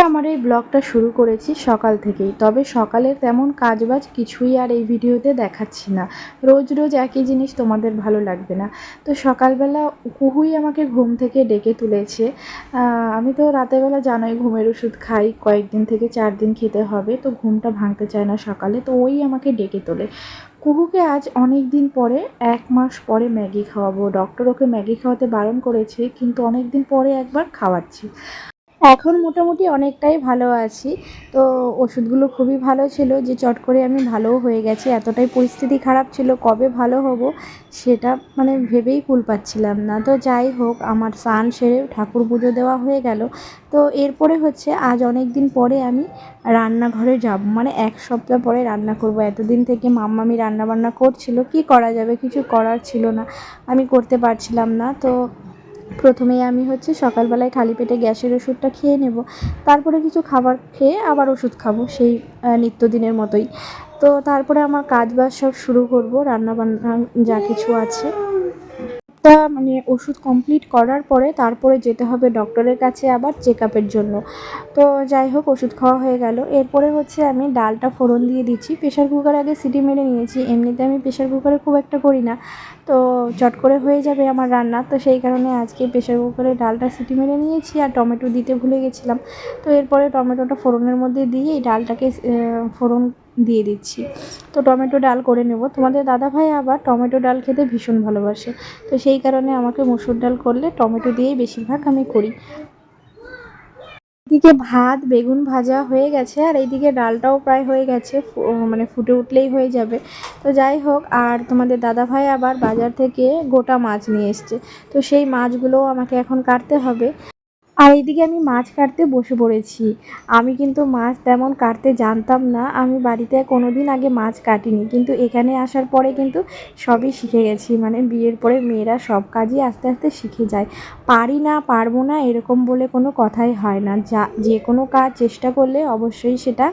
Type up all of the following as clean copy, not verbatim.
আমার এই ব্লগটা শুরু করেছি সকাল থেকেই, তবে সকালের তেমন কাজবাজ কিছুই আর এই ভিডিওতে দেখাচ্ছি না। রোজ রোজ একই জিনিস তোমাদের ভালো লাগবে না। তো সকালবেলা কুহুই আমাকে ঘুম থেকে ডেকে তুলেছে। আমি তো রাতেরবেলা জানোই ঘুমের ওষুধ খাই, কয়েকদিন থেকে 4 দিন খেতে হবে, তো ঘুমটা ভাঙতে চায় না সকালে, তো ওই আমাকে ডেকে তোলে। কুহুকে আজ অনেক দিন পরে, 1 মাস পরে ম্যাগি খাওয়াবো। ডক্টর ওকে ম্যাগি খাওয়াতে বারণ করেছে, কিন্তু অনেক দিন পরে একবার খাওয়াচ্ছি। এখন মোটামুটি অনেকটাই ভালো আছি। তো ওষুধগুলো খুবই ভালো ছিল যে চট করে আমি ভালোও হয়ে গেছি। এতটাই পরিস্থিতি খারাপ ছিল, কবে ভালো হব সেটা মানে ভেবেই কুল পাচ্ছিলাম না। তো যাই হোক, আমার স্নান সেরে ঠাকুর পুজো দেওয়া হয়ে গেল। তো এরপরে হচ্ছে আজ অনেক দিন পরে আমি রান্নাঘরে যাব, মানে 1 সপ্তাহ পরে রান্না করব। এতদিন থেকে মাম্মামি রান্নাবান্না করছিল, কি করা যাবে, কিছু করার ছিল না, আমি করতে পারছিলাম না। তো প্রথমেই আমি হচ্ছে সকালবেলায় খালি পেটে গ্যাসের ওষুধটা খেয়ে নেব, তারপরে কিছু খাবার খেয়ে আবার ওষুধ খাবো, সেই নিত্যদিনের মতোই। তো তারপরে আমার কাজবাজ সব শুরু করব, রান্নাবান্না যা কিছু আছে। মানে ওষুধ কমপ্লিট করার পরে তারপরে যেতে হবে ডক্টরের কাছে আবার চেক আপের জন্য। তো যাই হোক, ওষুধ খাওয়া হয়ে গেল। এরপরে হচ্ছে আমি ডালটা ফোড়ন দিয়ে দিচ্ছি। প্রেশার কুকারে আগে সিটি মেরে নিয়েছি, এমনিতে আমি প্রেশার কুকারে খুব একটা করি না, তো চট করে হয়ে যাবে আমার রান্না। তো সেই কারণে আজকে প্রেশার কুকারে ডালটা সিটি মেরে নিয়েছি, আর টমেটো দিতে ভুলে গেছিলাম। তো এরপরে টমেটোটা ফোড়নের মধ্যে দিয়ে এই ডালটাকে ফোড়ন দিয়ে দিচ্ছি। তো টমেটো ডাল করে নেব। তোমাদের দাদাভাই আবার টমেটো ডাল খেতে ভীষণ ভালোবাসে, তো সেই কারণে আমাকে মসুর ডাল করলে টমেটো দিয়েই বেশিরভাগ আমি করি। এদিকে ভাত বেগুন ভাজা হয়ে গেছে, আর এইদিকে ডালটাও প্রায় হয়ে গেছে, মানে ফুটে উঠলেই হয়ে যাবে। তো যাই হোক, আর তোমাদের দাদাভাই আবার বাজার থেকে গোটা মাছ নিয়ে এসছে, তো সেই মাছগুলোও আমাকে এখন কাটতে হবে। আর এইদিকে আমি মাছ কাটতে বসে পড়েছি। আমি কিন্তু মাছ তেমন কাটতে জানতাম না, আমি বাড়িতে কোনোদিন আগে মাছ কাটিনি, কিন্তু এখানে আসার পরে কিন্তু সবই শিখে গেছি। মানে বিয়ের পরে মেয়েরা সব কাজই আস্তে আস্তে শিখে যায়। পারি না, পারবো না এরকম বলে কোনো কথাই হয় না, যে কোনো কাজ চেষ্টা করলে অবশ্যই সেটা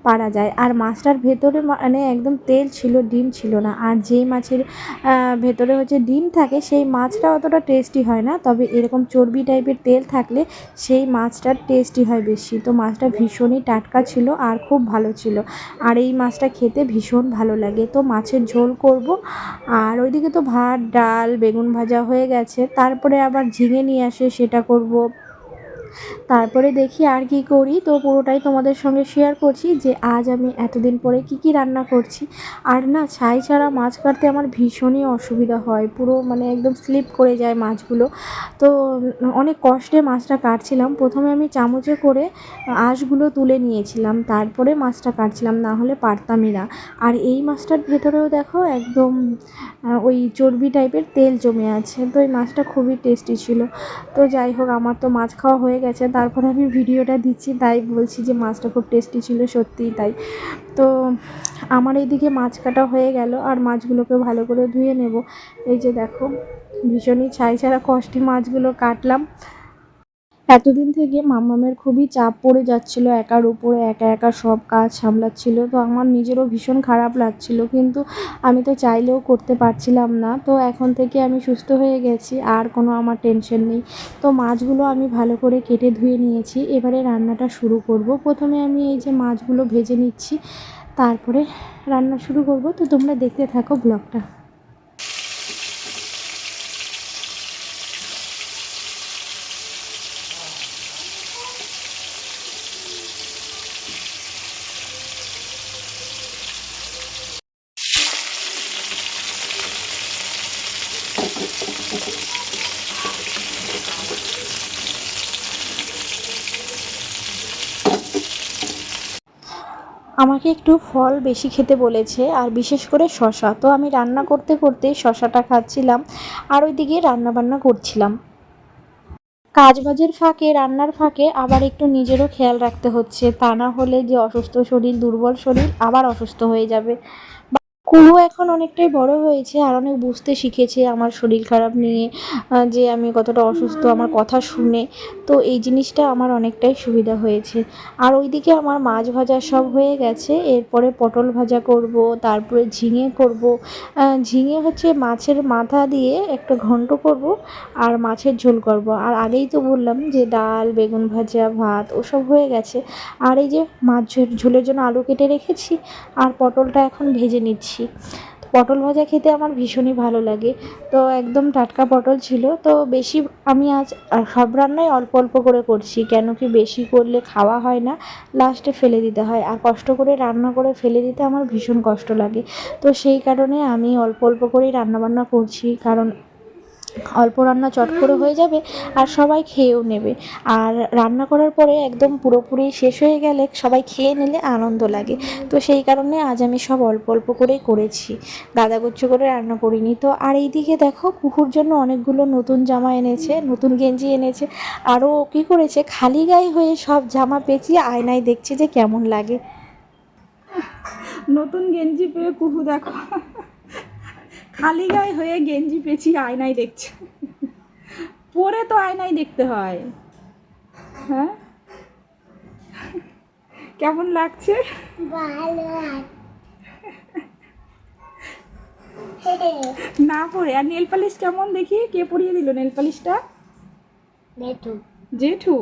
পারা যায়। আর মাছটার ভেতরে মানে একদম তেল ছিল, ডিম ছিল না। আর যেই মাছের ভেতরে হচ্ছে ডিম থাকে, সেই মাছটা অতটা টেস্টি হয় না, তবে এরকম চর্বি টাইপের তেল থাকলে সেই মাছটার টেস্টি হয় বেশি। তো মাছটা ভীষণই টাটকা ছিল আর খুব ভালো ছিল, আর এই মাছটা খেতে ভীষণ ভালো লাগে। তো মাছের ঝোল করব, আর ওইদিকে তো ভাত ডাল বেগুন ভাজা হয়ে গেছে, তারপরে আবার ঝিঙে নিয়ে আসে, সেটা করব। তারপরে দেখি আর কি করি, তো পুরোটাই তোমাদের সঙ্গে শেয়ার করছি যে আজ আমি এতদিন পরে কি রান্না করছি। আর না, ছাই ছাড়া মাছ কাটতে আমার ভীষণই অসুবিধা হয়, পুরো মানে একদম স্লিপ করে যায় মাছগুলো। তো অনেক কষ্টে মাছটা কাটছিলাম। প্রথমে আমি চামচে করে আঁশগুলো তুলে নিয়েছিলাম, তারপরে মাছটা কাটছিলাম, না হলে পারতামই না। আর এই মাছটার ভেতরেও দেখো একদম ওই চর্বি টাইপের তেল জমে আছে, তো এই মাছটা খুবই টেস্টি ছিল। তো যাই হোক, আমার তো মাছ খাওয়া হয়ে গেছে, তারপরে আমি ভিডিওটা দিচ্ছি, তাই বলছি যে মাছটা খুব টেস্টি ছিল, সত্যিই তাই। তো আমার এইদিকে মাছ কাটা হয়ে গেল, আর মাছগুলোকে ভালো করে ধুয়ে নেব। এই যে দেখো, ভীষণই ছাই ছাড়া কষ্টে মাছগুলো কাটলাম। এতদিন থেকে মাম্মামের খুবই চাপ পড়ে যাচ্ছিল, একার উপরে একা একা সব কাজ সামলাচ্ছিল, তো আমার নিজেরও ভীষণ খারাপ লাগছিল, কিন্তু আমি তো চাইলেও করতে পারছিলাম না। তো এখন থেকে আমি সুস্থ হয়ে গেছি, আর কোনো আমার টেনশন নেই। তো মাছগুলো আমি ভালো করে কেটে ধুয়ে নিয়েছি, এবারে রান্নাটা শুরু করব। প্রথমে আমি এই যে মাছগুলো ভেজে নিচ্ছি, তারপরে রান্না শুরু করব। তো তোমরা দেখতে থাকো ব্লগটা। আমাকে একটু ফল বেশি খেতে বলেছে, আর বিশেষ করে শশা। তো আমি রান্না করতে করতে শশাটা খাচ্ছিলাম, আর ওইদিকে রান্নাবান্না করছিলাম। কাজবাজের ফাঁকে, রান্নার ফাঁকে আবার একটু নিজেরও খেয়াল রাখতে হচ্ছে, তা না হলে যে অসুস্থ শরীর, দুর্বল শরীর আবার অসুস্থ হয়ে যাবে। কুহু এখন অনেকটাই বড় হয়েছে আর অনেক বুঝতে শিখেছে আমার শরীর খারাপ নিয়ে, যে আমি কতটা অসুস্থ আমার কথা শুনে। তো এই জিনিসটা আমার অনেকটাই সুবিধা হয়েছে। আর ওইদিকে আমার মাছ ভাজা সব হয়ে গেছে, এরপরে পটল ভাজা করব, তারপরে ঝিঙে করব। ঝিঙে হচ্ছে মাছের মাথা দিয়ে একটা ঘন্ট করব আর মাছের ঝোল করব। আর আগেই তো বললাম যে ডাল, বেগুন ভাজা, ভাত ওসব হয়ে গেছে। আর এই যে মাছ ঝোলের জন্য আলু কেটে রেখেছি আর পটলটা এখন ভেজে নিচ্ছি। পটল ভাজা খেতে আমার ভীষণই ভালো লাগে। তো একদম টাটকা পটল ছিল, তো বেশি আমি আজ সব রান্নাই অল্প অল্প করে করছি, কেন কি বেশি করলে খাওয়া হয় না, লাস্টে ফেলে দিতে হয়। আর কষ্ট করে রান্না করে ফেলে দিতে আমার ভীষণ কষ্ট লাগে। তো সেই কারণে আমি অল্প অল্প করেই রান্নাবান্না করছি, কারণ অল্প রান্না চট করে হয়ে যাবে আর সবাই খেয়েও নেবে। আর রান্না করার পরে একদম পুরোপুরি শেষ হয়ে গেলে সবাই খেয়ে নিলে আনন্দ লাগে। তো সেই কারণে আজ আমি সব অল্প অল্প করেই করেছি, গাদাগুচ্ছ করে রান্না করিনি। তো আর এইদিকে দেখো কুকুর জন্য অনেকগুলো নতুন জামা এনেছে, নতুন গেঞ্জি এনেছে। আরও কী করেছে, খালি গায়ে হয়ে সব জামা পেঁচিয়ে আয়নায় দেখছে যে কেমন লাগে। নতুন গেঞ্জি পেয়ে কুকু দেখো খালি গায়ে হয়ে গেঞ্জি পেঁচিয়ে আয়নায় দেখছে। পরে তো আয়নায় দেখতে হয়। হ্যাঁ, কেমন লাগছে? না পরে। আর নেল পালিশ কেমন দেখি, কে পরিয়ে দিল নেল পালিশটা? জেঠু। জেঠু,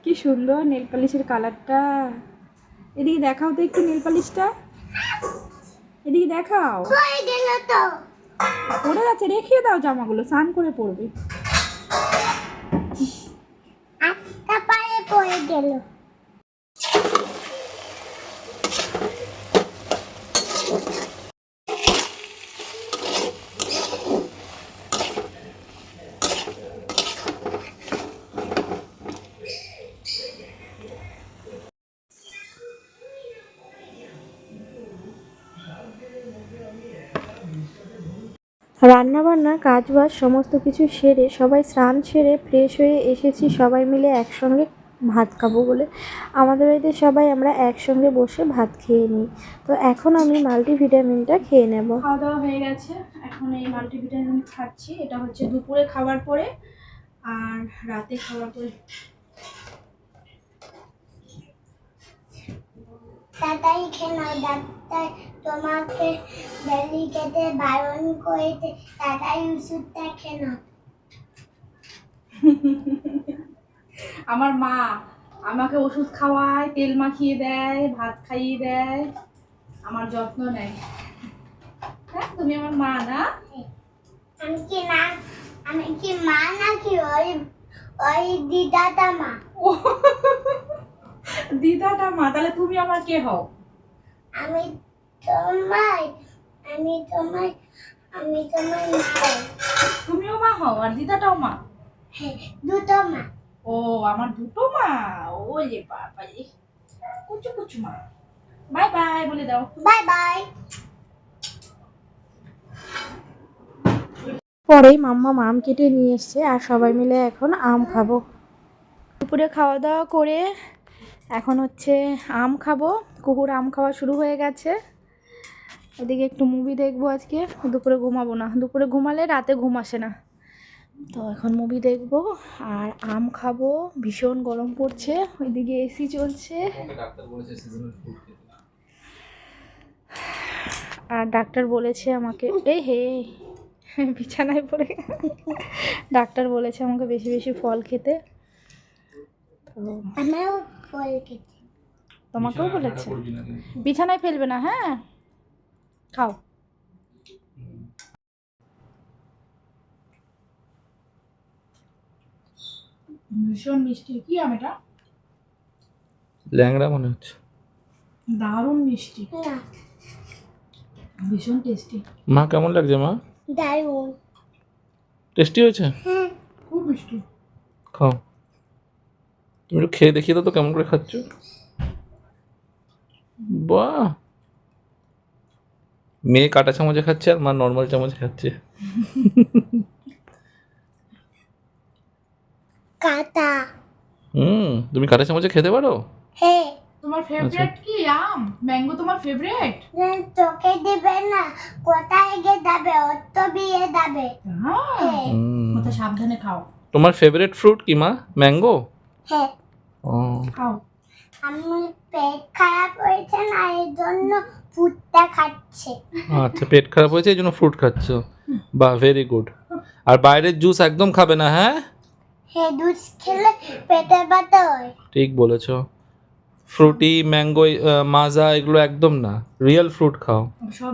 কি সুন্দর নেল পালিশের কালারটা। এদিকে দেখাও তো একটু নেল পালিশটা, এদিকে দেখাও। পড়ে যাচ্ছে, রেখে দাও জামাগুলো, স্নান করে পরবে। পড়ে গেল। রান্নাবান্না কাজবাজ সমস্ত কিছু সেরে সবাই স্নান সেরে ফ্রেশ হয়ে এসেছি সবাই মিলে একসঙ্গে ভাত খাবো বলে। আমাদের বাড়িতে সবাই আমরা একসঙ্গে বসে ভাত খেয়ে নিই। তো এখন আমি মাল্টিভিটামিনটা খেয়ে নেব। খাওয়া দাওয়া হয়ে গেছে, এখন এই মাল্টিভিটামিন খাচ্ছি। এটা হচ্ছে দুপুরে খাওয়ার পরে আর রাতে খাওয়ার পরে। তাড়াতাড়ি খেয়ে নাও, ডাক্তার তোমাকে বেলি খেতে বারণ করেছে, তাড়াতাড়ি ওষুধটা খেয়ে নাও। আমার মা আমাকে ওষুধ খাওয়ায়, তেল মাখিয়ে দেয়, ভাত খাইয়ে দেয়, আমার যত্ন নেয়। হ্যাঁ, তুমি আমার মা না? আমি কি মা নাকি ওই ওই দিদাটা মা? দিদাটা মা, তাহলে তুমি আমার কে হও? আমি তোমার আমি তোমার আমি তোমার মা। তুমিও মা হও আর দিদাটাও মা? হ্যাঁ, দুটো মা। ও, আমার দুটো মা। ওলে বাবা রে, কুচু কুচু মা। বাই বাই বলে দাও। Bye bye. পরেই মাম্মা আম কেটে নিয়ে এসছে আর সবাই মিলে এখন আম খাবো। দুপুরে খাওয়া দাওয়া করে এখন হচ্ছে আম খাবো। কুকুর আম খাওয়া শুরু হয়ে গেছে। এদিকে একটু মুভি দেখবো আজকে, দুপুরে ঘুমাবো না, দুপুরে ঘুমালে রাতে ঘুম আসে না। তো এখন মুভি দেখবো আর আম খাবো। ভীষণ গরম পড়ছে, ওইদিকে এসি চলছে। আর ডাক্তার বলেছে আমাকে, এই হে বিছানায় পড়ে, ডাক্তার বলেছে আমাকে বেশি বেশি ফল খেতে। তো আমিও ফল খেতে। তোমাকেও বলেছে বিছানায় ফেলবে না, হ্যাঁ খাও। ভীষণ মিষ্টি। কি আম এটা? ল্যাংড়া মনে হচ্ছে। দারুণ মিষ্টি, ভীষণ টেস্টি। মা কেমন লাগছে মা? দারুণ টেস্টি হয়েছে? হ্যাঁ, খুব মিষ্টি। খাও, তুমি একটু খেয়ে দেখিয়ে দাও তো কেমন করে খাচ্ছ। বাহ, মেয়ে কাঁটা চামচে খাচ্ছে আর মা নর্মাল চামচে খাচ্ছে। কাটা। তুমি কাঁটা চামচে খেতে পারো? হ্যাঁ। তোমার ফেভারিট কি আম? ম্যাঙ্গো তোমার ফেভারিট? তোকে দিবে না, কোথায় গিয়ে যাবে, ওর তো বিয়ে যাবে। হ্যাঁ, মতো সাবধানে খাও। তোমার ফেভারিট ফ্রুট কি মা? ম্যাঙ্গো? হ্যাঁ, ও খাও। আমি পেট খারাপ হয়েছে না, এই জন্য ফুটটা খাচ্ছে। আচ্ছা, পেট খারাপ হয়েছে এই জন্য ফ্রুট খাচ্ছ। বাহ, ভেরি গুড। আর বাইরের জুস একদম খাবে না, হ্যাঁ? হে, দুধ খেলে পেটে ব্যথা হয়। ঠিক বলেছো। ফ্রুটি, ম্যাঙ্গো, মাজা এগুলো একদম না, রিয়েল ফ্রুট খাও। সব